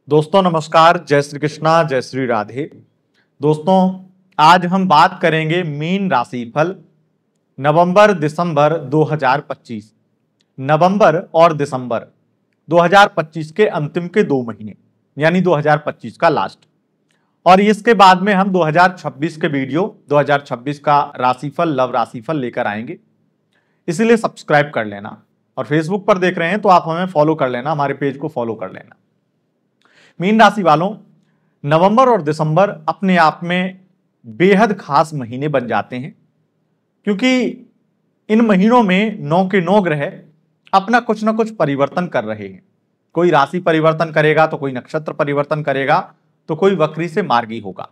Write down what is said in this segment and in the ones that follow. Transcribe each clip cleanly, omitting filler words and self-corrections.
दोस्तों नमस्कार, जय श्री कृष्णा, जय श्री राधे। दोस्तों आज हम बात करेंगे मीन राशिफल नवंबर दिसंबर 2025। नवंबर और दिसंबर 2025 के अंतिम के 2 महीने यानी 2025 का लास्ट, और इसके बाद में हम 2026 के वीडियो 2026 का राशिफल लव राशिफल लेकर आएंगे। इसलिए सब्सक्राइब कर लेना, और फेसबुक पर देख रहे हैं तो आप हमें फॉलो कर लेना, हमारे पेज को फॉलो कर लेना। मीन राशि वालों, नवंबर और दिसंबर अपने आप में बेहद खास महीने बन जाते हैं, क्योंकि इन महीनों में 9 के 9 ग्रह अपना कुछ ना कुछ परिवर्तन कर रहे हैं। कोई राशि परिवर्तन करेगा तो कोई नक्षत्र परिवर्तन करेगा तो कोई वक्री से मार्गी होगा,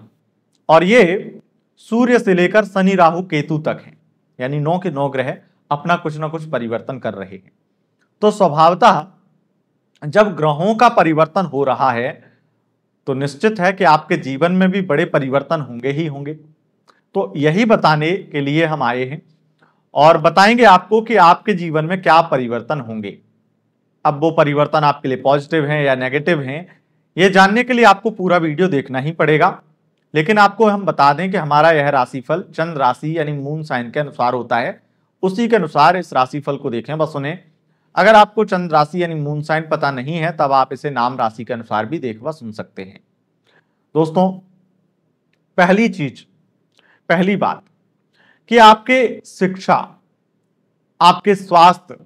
और ये सूर्य से लेकर शनि राहु केतु तक है, यानी 9 के 9 ग्रह अपना कुछ ना कुछ परिवर्तन कर रहे हैं। तो स्वभावतः जब ग्रहों का परिवर्तन हो रहा है तो निश्चित है कि आपके जीवन में भी बड़े परिवर्तन होंगे ही होंगे। तो यही बताने के लिए हम आए हैं और बताएंगे आपको कि आपके जीवन में क्या परिवर्तन होंगे। अब वो परिवर्तन आपके लिए पॉजिटिव हैं या नेगेटिव हैं, ये जानने के लिए आपको पूरा वीडियो देखना ही पड़ेगा। लेकिन आपको हम बता दें कि हमारा यह राशिफल चंद्र राशि यानी मून साइन के अनुसार होता है, उसी के अनुसार इस राशिफल को देखें। बस सुने, अगर आपको चंद्र राशि यानी मून साइन पता नहीं है तब आप इसे नाम राशि के अनुसार भी देख व सुन सकते हैं। दोस्तों पहली बात कि आपके शिक्षा, आपके स्वास्थ्य,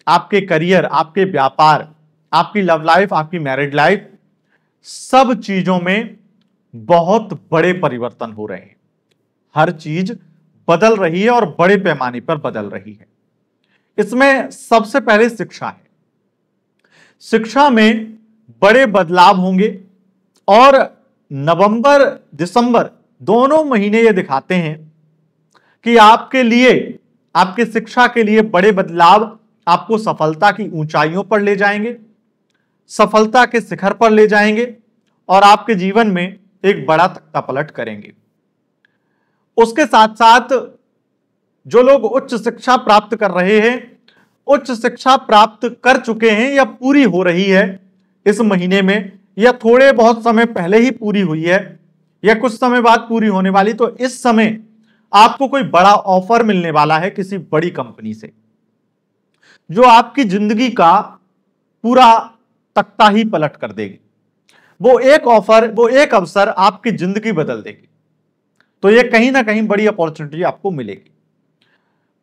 आपके करियर, आपके व्यापार, आपकी लव लाइफ, आपकी मैरिड लाइफ, सब चीजों में बहुत बड़े परिवर्तन हो रहे हैं। हर चीज बदल रही है और बड़े पैमाने पर बदल रही है। इसमें सबसे पहले शिक्षा है। शिक्षा में बड़े बदलाव होंगे, और नवंबर दिसंबर दोनों महीने ये दिखाते हैं कि आपके लिए, आपके शिक्षा के लिए बड़े बदलाव आपको सफलता की ऊंचाइयों पर ले जाएंगे, सफलता के शिखर पर ले जाएंगे, और आपके जीवन में एक बड़ा तख्ता पलट करेंगे। उसके साथ साथ जो लोग उच्च शिक्षा प्राप्त कर रहे हैं, उच्च शिक्षा प्राप्त कर चुके हैं या पूरी हो रही है इस महीने में, या थोड़े बहुत समय पहले ही पूरी हुई है या कुछ समय बाद पूरी होने वाली, तो इस समय आपको कोई बड़ा ऑफर मिलने वाला है किसी बड़ी कंपनी से, जो आपकी जिंदगी का पूरा तख्ता ही पलट कर देगी। वो एक ऑफर, वो एक अवसर आपकी जिंदगी बदल देगी। तो ये कहीं ना कहीं बड़ी अपॉर्चुनिटी आपको मिलेगी।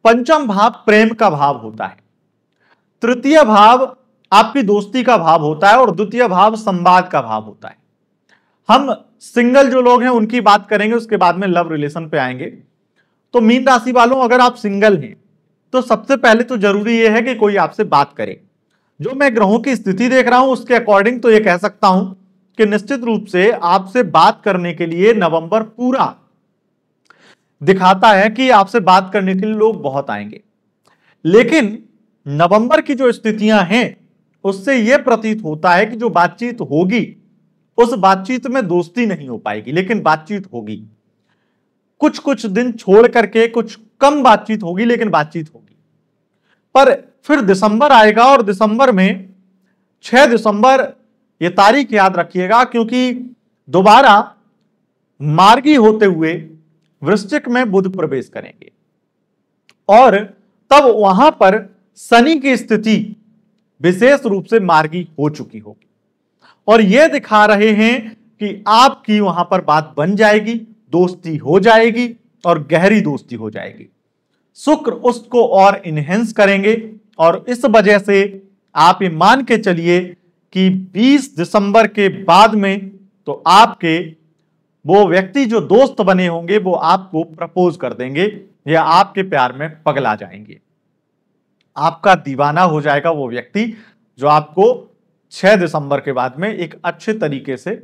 पंचम भाव प्रेम का भाव होता है, तृतीय भाव आपकी दोस्ती का भाव होता है, और द्वितीय भाव संवाद का भाव होता है। हम सिंगल जो लोग हैं उनकी बात करेंगे, उसके बाद में लव रिलेशन पे आएंगे। तो मीन राशि वालों, अगर आप सिंगल हैं तो सबसे पहले तो जरूरी यह है कि कोई आपसे बात करे। जो मैं ग्रहों की स्थिति देख रहा हूं उसके अकॉर्डिंग तो यह कह सकता हूं कि निश्चित रूप से आपसे बात करने के लिए नवंबर पूरा दिखाता है कि आपसे बात करने के लिए लोग बहुत आएंगे। लेकिन नवंबर की जो स्थितियां हैं उससे यह प्रतीत होता है कि जो बातचीत होगी उस बातचीत में दोस्ती नहीं हो पाएगी, लेकिन बातचीत होगी। कुछ कुछ दिन छोड़ करके कुछ कम बातचीत होगी, लेकिन बातचीत होगी। पर फिर दिसंबर आएगा, और दिसंबर में 6 दिसंबर, यह तारीख याद रखिएगा, क्योंकि दोबारा मार्गी होते हुए वृश्चिक में बुध प्रवेश करेंगे, और तब वहां पर शनि की स्थिति विशेष रूप से मार्गी हो चुकी होगी, और यह दिखा रहे हैं कि आपकी वहां पर बात बन जाएगी, दोस्ती हो जाएगी, और गहरी दोस्ती हो जाएगी। शुक्र उसको और इनहेंस करेंगे, और इस वजह से आप ये मान के चलिए कि 20 दिसंबर के बाद में तो आपके वो व्यक्ति जो दोस्त बने होंगे वो आपको प्रपोज कर देंगे, या आपके प्यार में पगला जाएंगे। आपका दीवाना हो जाएगा वो व्यक्ति, जो आपको 6 दिसंबर के बाद में एक अच्छे तरीके से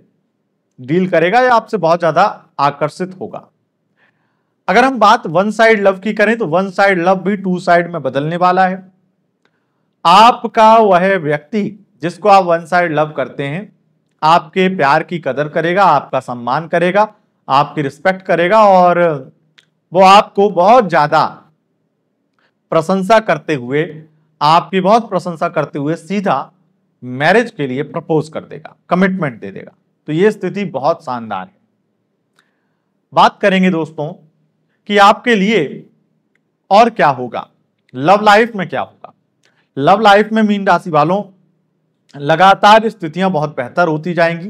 डील करेगा या आपसे बहुत ज्यादा आकर्षित होगा। अगर हम बात वन साइड लव की करें तो वन साइड लव भी 2 साइड में बदलने वाला है। आपका वह व्यक्ति जिसको आप वन साइड लव करते हैं आपके प्यार की कदर करेगा, आपका सम्मान करेगा, आपकी रिस्पेक्ट करेगा, और वो आपको बहुत ज्यादा प्रशंसा करते हुए, आपकी बहुत प्रशंसा करते हुए सीधा मैरिज के लिए प्रपोज कर देगा, कमिटमेंट दे देगा। तो ये स्थिति बहुत शानदार है। बात करेंगे दोस्तों कि आपके लिए और क्या होगा, लव लाइफ में क्या होगा। लव लाइफ में मीन राशि वालों लगातार स्थितियां बहुत बेहतर होती जाएंगी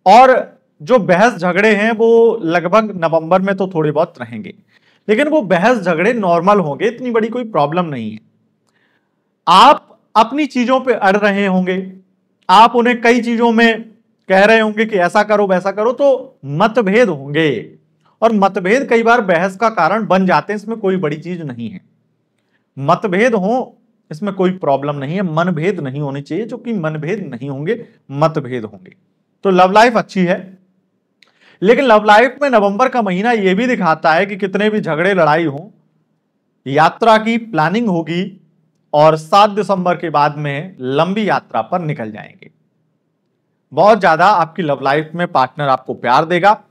और जो बहस झगड़े हैं वो लगभग नवंबर में तो थोड़े बहुत रहेंगे, लेकिन वो बहस झगड़े नॉर्मल होंगे, इतनी बड़ी कोई प्रॉब्लम नहीं है। आप अपनी चीजों पे अड़ रहे होंगे, आप उन्हें कई चीजों में कह रहे होंगे कि ऐसा करो वैसा करो, तो मतभेद होंगे और मतभेद कई बार बहस का कारण बन जाते हैं। इसमें कोई बड़ी चीज नहीं है, मतभेद हो इसमें कोई प्रॉब्लम नहीं है, मनभेद नहीं होने चाहिए, जो कि मनभेद नहीं होंगे, मतभेद होंगे। तो लव लाइफ अच्छी है, लेकिन लव लाइफ में नवंबर का महीना यह भी दिखाता है कि कितने भी झगड़े लड़ाई हो, यात्रा की प्लानिंग होगी और 7 दिसंबर के बाद में लंबी यात्रा पर निकल जाएंगे। बहुत ज्यादा आपकी लव लाइफ में पार्टनर आपको प्यार देगा,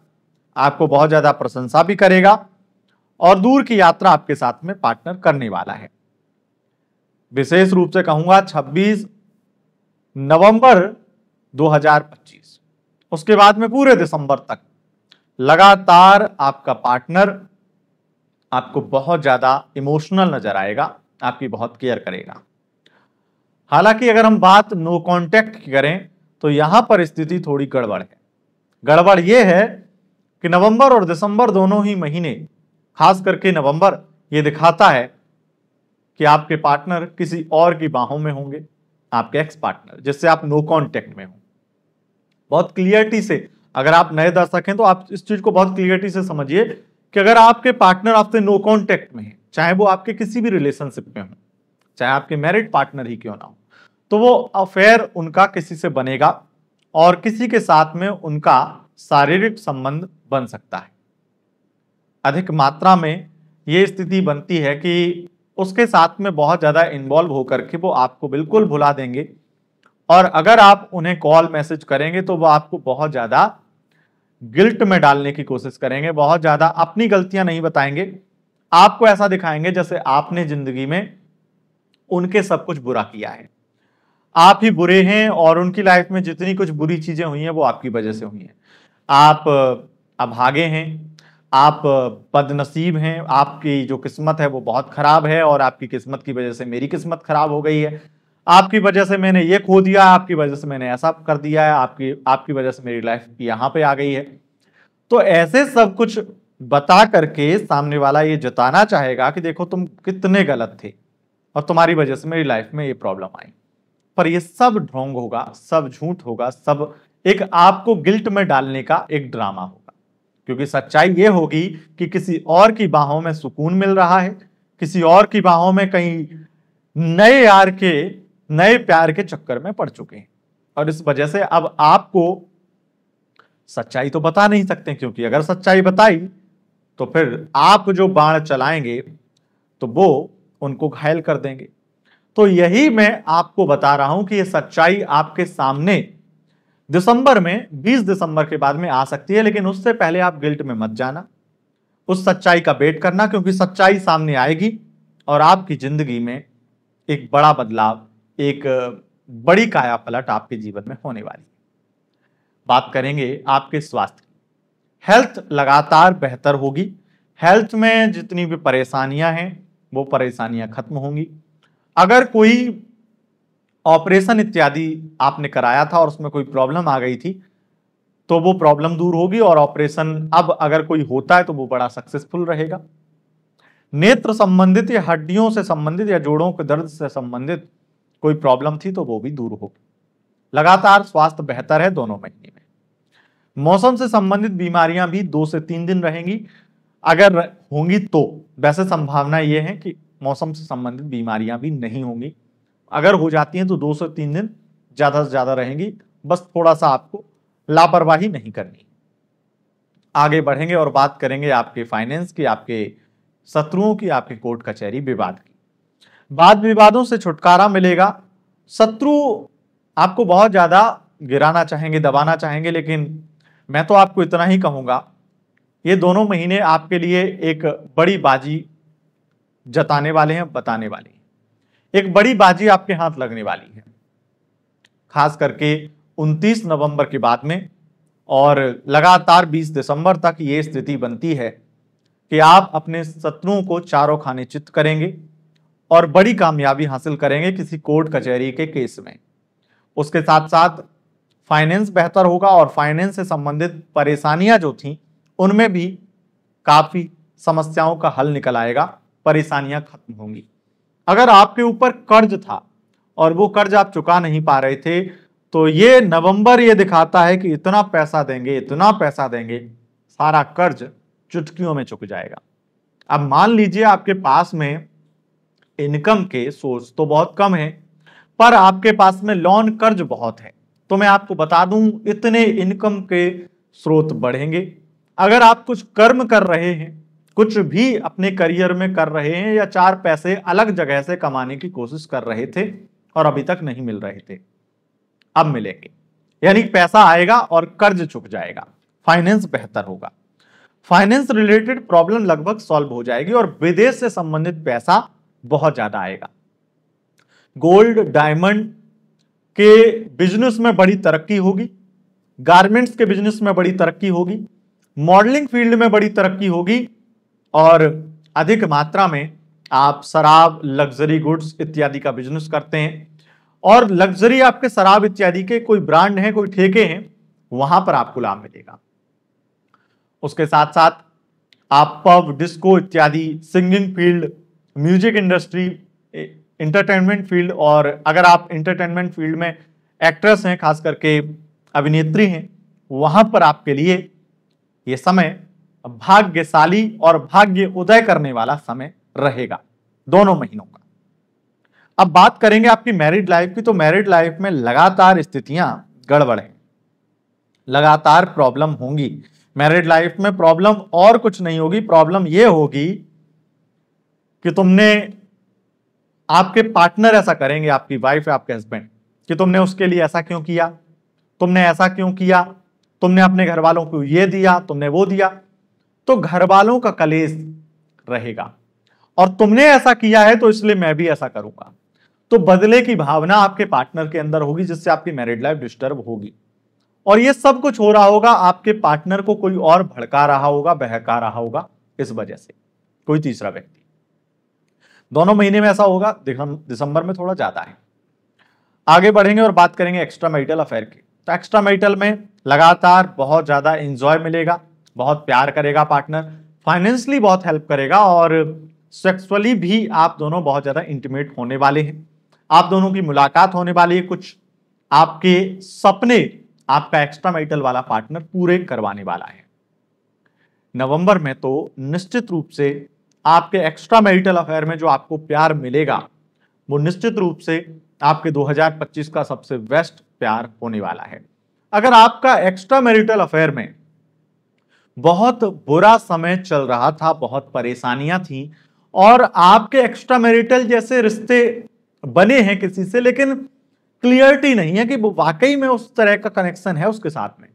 आपको बहुत ज्यादा प्रशंसा भी करेगा और दूर की यात्रा आपके साथ में पार्टनर करने वाला है। विशेष रूप से कहूंगा 26 नवंबर 2025, उसके बाद में पूरे दिसंबर तक लगातार आपका पार्टनर आपको बहुत ज्यादा इमोशनल नजर आएगा, आपकी बहुत केयर करेगा। हालांकि अगर हम बात नो कांटेक्ट की करें तो यहां पर स्थिति थोड़ी गड़बड़ है। गड़बड़ यह है कि नवंबर और दिसंबर दोनों ही महीने, खास करके नवंबर, यह दिखाता है कि आपके पार्टनर किसी और की बाहों में होंगे, आपके एक्स पार्टनर जिससे आप नो कांटेक्ट में हो। बहुत क्लियरिटी से, अगर आप नए दर्शक हैं तो आप इस चीज को बहुत क्लियरिटी से समझिए कि अगर आपके पार्टनर आपसे नो कांटेक्ट में है, चाहे वो आपके किसी भी रिलेशनशिप में हो, चाहे आपके मैरिड पार्टनर ही क्यों ना हो, तो वो अफेयर उनका किसी से बनेगा और किसी के साथ में उनका शारीरिक संबंध बन सकता है। अधिक मात्रा में यह स्थिति बनती है कि उसके साथ में बहुत ज्यादा इन्वॉल्व होकर के वो आपको बिल्कुल भुला देंगे और अगर आप उन्हें कॉल मैसेज करेंगे तो वो आपको बहुत ज्यादा गिल्ट में डालने की कोशिश करेंगे, बहुत ज्यादा अपनी गलतियां नहीं बताएंगे, आपको ऐसा दिखाएंगे जैसे आपने जिंदगी में उनके सब कुछ बुरा किया है, आप ही बुरे हैं और उनकी लाइफ में जितनी कुछ बुरी चीजें हुई हैं वो आपकी वजह से हुई हैं। आप अभागे हैं, आप बदनसीब हैं, आपकी जो किस्मत है वो बहुत खराब है और आपकी किस्मत की वजह से मेरी किस्मत खराब हो गई है, आपकी वजह से मैंने ये खो दिया, आपकी वजह से मैंने ऐसा कर दिया है, आपकी वजह से मेरी लाइफ यहाँ पे आ गई है। तो ऐसे सब कुछ बता करके सामने वाला ये जताना चाहेगा कि देखो तुम कितने गलत थे और तुम्हारी वजह से मेरी लाइफ में ये प्रॉब्लम आई। पर ये सब ढोंग होगा, सब झूठ होगा, सब एक आपको गिल्ट में डालने का एक ड्रामा होगा, क्योंकि सच्चाई ये होगी कि किसी और की बाहों में सुकून मिल रहा है, किसी और की बाहों में कहीं नए प्यार के चक्कर में पड़ चुके हैं और इस वजह से अब आपको सच्चाई तो बता नहीं सकते, क्योंकि अगर सच्चाई बताई तो फिर आप जो बाण चलाएंगे तो वो उनको घायल कर देंगे। तो यही मैं आपको बता रहा हूं कि ये सच्चाई आपके सामने दिसंबर में, 20 दिसंबर के बाद में आ सकती है, लेकिन उससे पहले आप गिल्ट में मत जाना, उस सच्चाई का वेट करना, क्योंकि सच्चाई सामने आएगी और आपकी जिंदगी में एक बड़ा बदलाव, एक बड़ी काया पलट आपके जीवन में होने वाली है। बात करेंगे आपके स्वास्थ्य की। हेल्थ लगातार बेहतर होगी, हेल्थ में जितनी भी परेशानियां हैं वो परेशानियां खत्म होंगी। अगर कोई ऑपरेशन इत्यादि आपने कराया था और उसमें कोई प्रॉब्लम आ गई थी तो वो प्रॉब्लम दूर होगी और ऑपरेशन अब अगर कोई होता है तो वो बड़ा सक्सेसफुल रहेगा। नेत्र संबंधित या हड्डियों से संबंधित या जोड़ों के दर्द से संबंधित कोई प्रॉब्लम थी तो वो भी दूर होगी। लगातार स्वास्थ्य बेहतर है दोनों महीने में। मौसम से संबंधित बीमारियां भी 2 से 3 दिन रहेंगी, अगर होंगी तो। वैसे संभावना यह है कि मौसम से संबंधित बीमारियां भी नहीं होंगी, अगर हो जाती हैं तो 2 से 3 दिन ज्यादा से ज्यादा रहेंगी, बस थोड़ा सा आपको लापरवाही नहीं करनी। आगे बढ़ेंगे और बात करेंगे आपके फाइनेंस की, आपके शत्रुओं की, आपके कोर्ट कचहरी विवाद की। वाद विवादों से छुटकारा मिलेगा। शत्रु आपको बहुत ज्यादा गिराना चाहेंगे, दबाना चाहेंगे, लेकिन मैं तो आपको इतना ही कहूंगा, ये दोनों महीने आपके लिए एक बड़ी बाजी जताने वाले हैं, बताने वाले हैं। एक बड़ी बाजी आपके हाथ लगने वाली है। खास करके 29 नवंबर के बाद में, और लगातार 20 दिसंबर तक ये स्थिति बनती है कि आप अपने शत्रुओं को चारों खाने चित करेंगे और बड़ी कामयाबी हासिल करेंगे किसी कोर्ट कचहरी के केस में। उसके साथ साथ फाइनेंस बेहतर होगा और फाइनेंस से संबंधित परेशानियां जो थी उनमें भी काफी समस्याओं का हल निकल आएगा, परेशानियां खत्म होंगी। अगर आपके ऊपर कर्ज था और वो कर्ज आप चुका नहीं पा रहे थे, तो ये नवंबर ये दिखाता है कि इतना पैसा देंगे, इतना पैसा देंगे, सारा कर्ज चुटकियों में चुक जाएगा। अब मान लीजिए आपके पास में इनकम के सोर्स तो बहुत कम है, पर आपके पास में लोन कर्ज बहुत है, तो मैं आपको बता दूं इतने इनकम के स्रोत बढ़ेंगे। अगर आप कुछ कर्म कर रहे हैं, कुछ भी अपने करियर में कर रहे हैं, या चार पैसे अलग जगह से कमाने की कोशिश कर रहे थे और अभी तक नहीं मिल रहे थे, अब मिलेंगे, यानी पैसा आएगा और कर्ज चुक जाएगा, फाइनेंस बेहतर होगा, फाइनेंस रिलेटेड प्रॉब्लम लगभग सॉल्व हो जाएगी और विदेश से संबंधित पैसा बहुत ज्यादा आएगा। गोल्ड डायमंड के बिजनेस में बड़ी तरक्की होगी, गारमेंट्स के बिजनेस में बड़ी तरक्की होगी, मॉडलिंग फील्ड में बड़ी तरक्की होगी, और अधिक मात्रा में आप शराब, लग्जरी गुड्स इत्यादि का बिजनेस करते हैं और लग्जरी आपके शराब इत्यादि के कोई ब्रांड हैं, कोई ठेके हैं, वहां पर आपको लाभ मिलेगा। उसके साथ साथ आप पब, डिस्को इत्यादि, singing field, music industry, entertainment field, और अगर आप इंटरटेनमेंट फील्ड में एक्ट्रेस हैं, खास करके अभिनेत्री हैं, वहां पर आपके लिए यह समय भाग्यशाली और भाग्य उदय करने वाला समय रहेगा दोनों महीनों का। अब बात करेंगे आपकी मैरिड लाइफ की, तो मैरिड लाइफ में लगातार स्थितियां गड़बड़ हैं, लगातार प्रॉब्लम होंगी। मैरिड लाइफ में प्रॉब्लम और कुछ नहीं होगी, प्रॉब्लम यह होगी कि आपके पार्टनर ऐसा करेंगे, आपकी वाइफ या आपके हस्बैंड, कि तुमने उसके लिए ऐसा क्यों किया, तुमने ऐसा क्यों किया, तुमने अपने घर वालों को ये दिया, तुमने वो दिया, तो घर वालों का कलेश रहेगा, और तुमने ऐसा किया है तो इसलिए मैं भी ऐसा करूंगा, तो बदले की भावना आपके पार्टनर के अंदर होगी, जिससे आपकी मैरिड लाइफ डिस्टर्ब होगी। और ये सब कुछ हो रहा होगा, आपके पार्टनर को कोई और भड़का रहा होगा, बहका रहा होगा, इस वजह से कोई तीसरा व्यक्ति। दोनों महीने में ऐसा होगा, दिसंबर में थोड़ा ज्यादा है। आगे बढ़ेंगे और बात करेंगे एक्स्ट्रा मैरिटल अफेयर की। तो एक्स्ट्रा मैरिटल में लगातार बहुत ज्यादा एंजॉय मिलेगा, बहुत प्यार करेगा पार्टनर, फाइनेंशियली बहुत हेल्प करेगा, और सेक्सुअली भी आप दोनों बहुत ज्यादा इंटीमेट होने वाले हैं। आप दोनों की मुलाकात होने वाली है, कुछ आपके सपने आपका एक्स्ट्रा मैरिटल वाला पार्टनर पूरे करवाने वाला है। नवंबर में तो निश्चित रूप से आपके एक्स्ट्रा मैरिटल अफेयर में जो आपको प्यार मिलेगा, वो निश्चित रूप से आपके 2025 का सबसे बेस्ट प्यार होने वाला है। अगर आपका एक्स्ट्रा मैरिटल अफेयर में बहुत बुरा समय चल रहा था, बहुत परेशानियां थी, और आपके एक्स्ट्रा मैरिटल जैसे रिश्ते बने हैं किसी से, लेकिन क्लियरिटी नहीं है कि वो वाकई में उस तरह का कनेक्शन है उसके साथ में,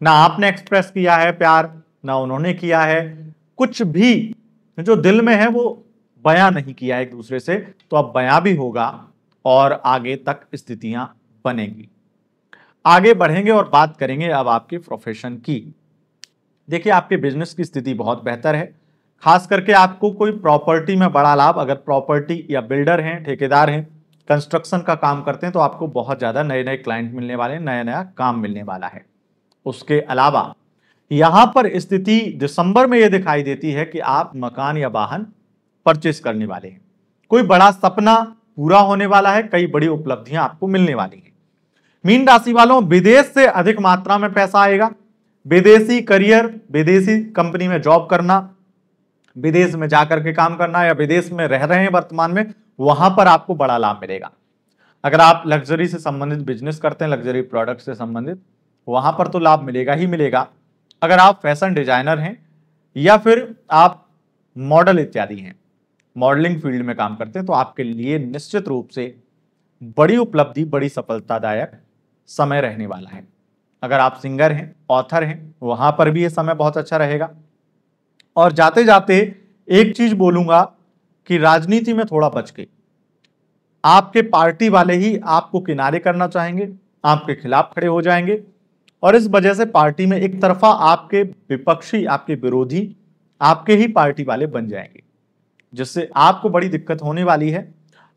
ना आपने एक्सप्रेस किया है प्यार, ना उन्होंने किया है, कुछ भी जो दिल में है वो बयां नहीं किया एक दूसरे से, तो अब बयां भी होगा और आगे तक स्थितियां बनेंगी। आगे बढ़ेंगे और बात करेंगे अब आपके प्रोफेशन की। देखिए, आपके बिजनेस की स्थिति बहुत बेहतर है, खास करके आपको कोई प्रॉपर्टी में बड़ा लाभ, अगर प्रॉपर्टी या बिल्डर हैं, ठेकेदार हैं, कंस्ट्रक्शन का काम करते हैं, तो आपको बहुत ज्यादा नए नए क्लाइंट मिलने वाले हैं, नया नया काम मिलने वाला है। उसके अलावा यहां पर स्थिति दिसंबर में यह दिखाई देती है कि आप मकान या वाहन परचेस करने वाले हैं, कोई बड़ा सपना पूरा होने वाला है, कई बड़ी उपलब्धियां आपको मिलने वाली हैं। मीन राशि वालों, विदेश से अधिक मात्रा में पैसा आएगा, विदेशी करियर, विदेशी कंपनी में जॉब करना, विदेश में जाकर के काम करना, या विदेश में रह रहे हैं वर्तमान में, वहां पर आपको बड़ा लाभ मिलेगा। अगर आप लग्जरी से संबंधित बिजनेस करते हैं, लग्जरी प्रोडक्ट से संबंधित, वहां पर तो लाभ मिलेगा ही मिलेगा। अगर आप फैशन डिजाइनर हैं या फिर आप मॉडल इत्यादि हैं, मॉडलिंग फील्ड में काम करते हैं, तो आपके लिए निश्चित रूप से बड़ी उपलब्धि, बड़ी सफलतादायक समय रहने वाला है। अगर आप सिंगर हैं, ऑथर हैं, वहां पर भी ये समय बहुत अच्छा रहेगा। और जाते जाते एक चीज बोलूंगा कि राजनीति में थोड़ा बच के, आपके पार्टी वाले ही आपको किनारे करना चाहेंगे, आपके खिलाफ खड़े हो जाएंगे और इस वजह से पार्टी में एक तरफा आपके विपक्षी, आपके विरोधी आपके ही पार्टी वाले बन जाएंगे, जिससे आपको बड़ी दिक्कत होने वाली है।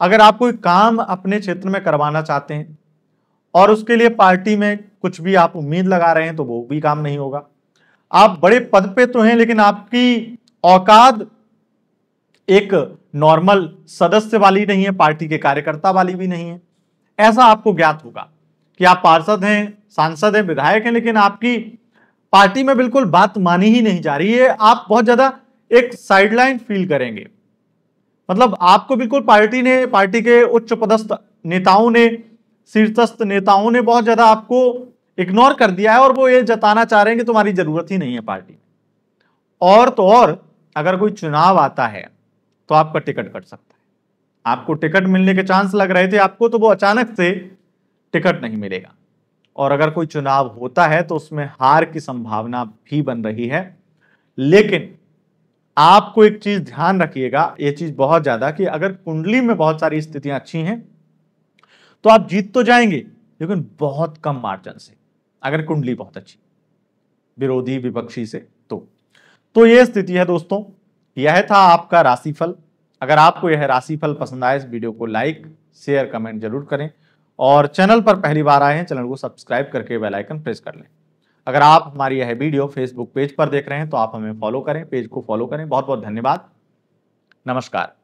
अगर आप कोई काम अपने क्षेत्र में करवाना चाहते हैं और उसके लिए पार्टी में कुछ भी आप उम्मीद लगा रहे हैं तो वो भी काम नहीं होगा। आप बड़े पद पे तो हैं लेकिन आपकी औकात एक नॉर्मल सदस्य वाली नहीं है, पार्टी के कार्यकर्ता वाली भी नहीं है। ऐसा आपको ज्ञात होगा कि आप पार्षद हैं, सांसद हैं, विधायक हैं, लेकिन आपकी पार्टी में बिल्कुल बात मानी ही नहीं जा रही है। आप बहुत ज्यादा एक साइडलाइन फील करेंगे, मतलब आपको बिल्कुल पार्टी के उच्च पदस्थ नेताओं ने, शीर्षस्थ नेताओं ने बहुत ज्यादा आपको इग्नोर कर दिया है और वो ये जताना चाह रहे हैं कि तुम्हारी जरूरत ही नहीं है पार्टी में। और तो और अगर कोई चुनाव आता है तो आपका टिकट कट सकता है। आपको टिकट मिलने के चांस लग रहे थे आपको, तो वो अचानक से टिकट नहीं मिलेगा। और अगर कोई चुनाव होता है तो उसमें हार की संभावना भी बन रही है। लेकिन आपको एक चीज ध्यान रखिएगा, ये चीज बहुत ज्यादा, कि अगर कुंडली में बहुत सारी स्थितियां अच्छी हैं तो आप जीत तो जाएंगे लेकिन बहुत कम मार्जिन से, अगर कुंडली बहुत अच्छी विरोधी विपक्षी से तो ये स्थिति है दोस्तों। यह था आपका राशिफल। अगर आपको यह राशिफल पसंद आए, इस वीडियो को लाइक शेयर कमेंट जरूर करें और चैनल पर पहली बार आए हैं चैनल को सब्सक्राइब करके बेल आइकन प्रेस कर लें। अगर आप हमारी यह वीडियो फेसबुक पेज पर देख रहे हैं तो आप हमें फॉलो करें, पेज को फॉलो करें। बहुत बहुत धन्यवाद, नमस्कार।